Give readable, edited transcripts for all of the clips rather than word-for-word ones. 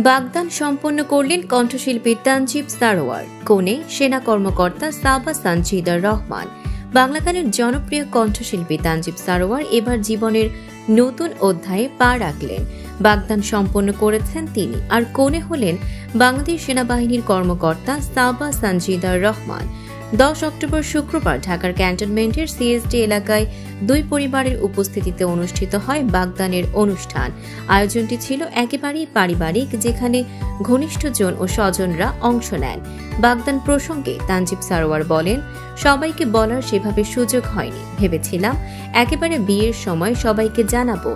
বাগদান সম্পন্ন করলেন কণ্ঠশিল্পী তানজিব সারোয়ার, কনে সেনা কর্মকর্তা সাবা সানজিদার রহমান। বাংলা গানের জনপ্রিয় কণ্ঠশিল্পী তানজিব সারোয়ার এবার জীবনের নতুন অধ্যায়ে পা রাখলেন। বাগদান সম্পন্ন করেছেন তিনি, আর কনে হলেন বাংলাদেশ সেনাবাহিনীর কর্মকর্তা সাবা সানজিদার রহমান। 10 অক্টোবর শুক্রবার ঢাকার ক্যান্টনমেন্টের সিএসডি এলাকায় দুই পরিবারের উপস্থিতিতে অনুষ্ঠিত হয় বাগদানের অনুষ্ঠান। আয়োজনটি ছিল একেবারেই পারিবারিক, যেখানে ঘনিষ্ঠজন ও স্বজনরা অংশ নেন। বাগদান প্রসঙ্গে তানজিব সারোয়ার বলেন, সবাইকে বলার সেভাবে সুযোগ হয়নি। ভেবেছিলাম একেবারে বিয়ের সময় সবাইকে জানাবো,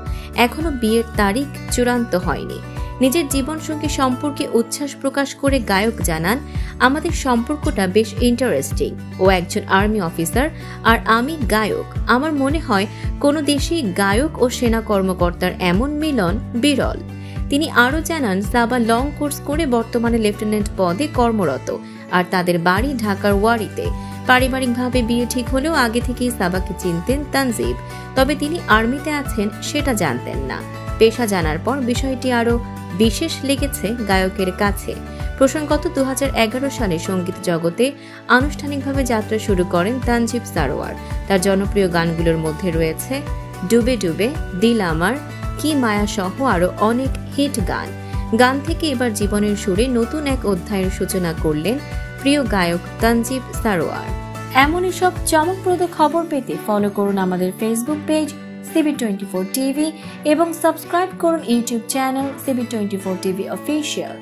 এখনো বিয়ের তারিখ চূড়ান্ত হয়নি। নিজের জীবনসঙ্গী সম্পর্কে উচ্ছ্বাস প্রকাশ করে গায়ক জানান, আমাদের সম্পর্কটা বেশ ইন্টারেস্টিং। ও একজন আর্মি অফিসার আর আমি গায়ক। আমার মনে হয় কোনো দেশেই গায়ক ও সেনা কর্মকর্তার এমন মিলন বিরল। তিনি আরও জানান, সাবা লং কোর্স করে বর্তমানে লেফটেন্যান্ট পদে কর্মরত, আর তাদের বাড়ি ঢাকার ওয়ারিতে। পারিবারিকভাবে বিয়ে ঠিক হলেও আগে থেকেই সাবাকে চিনতেন তানজিব, তবে তিনি আর্মিতে আছেন সেটা জানতেন না। পেশা জানার পর বিষয়টি আরও বিশেষ লেগেছে গায়কের কাছে। প্রসঙ্গত 2011 সালে সঙ্গীত জগতে আনুষ্ঠানিকভাবে যাত্রা শুরু করেন তানজিব সারোয়ার। তার জনপ্রিয় গানগুলোর মধ্যে রয়েছে ডুবে ডুবে, দিল আমার, কি মায়া সহ আরও অনেক হিট গান। গান থেকে এবার জীবনের সুরে নতুন এক অধ্যায়ের সূচনা করলেন প্রিয় গায়ক তানজিব সারোয়ার। এমনই সব চমকপ্রদ খবর পেতে ফলো করুন আমাদের ফেসবুক পেজ CB24 TV এবং সাবস্ক্রাইব করুন YouTube channel CB24 TV official.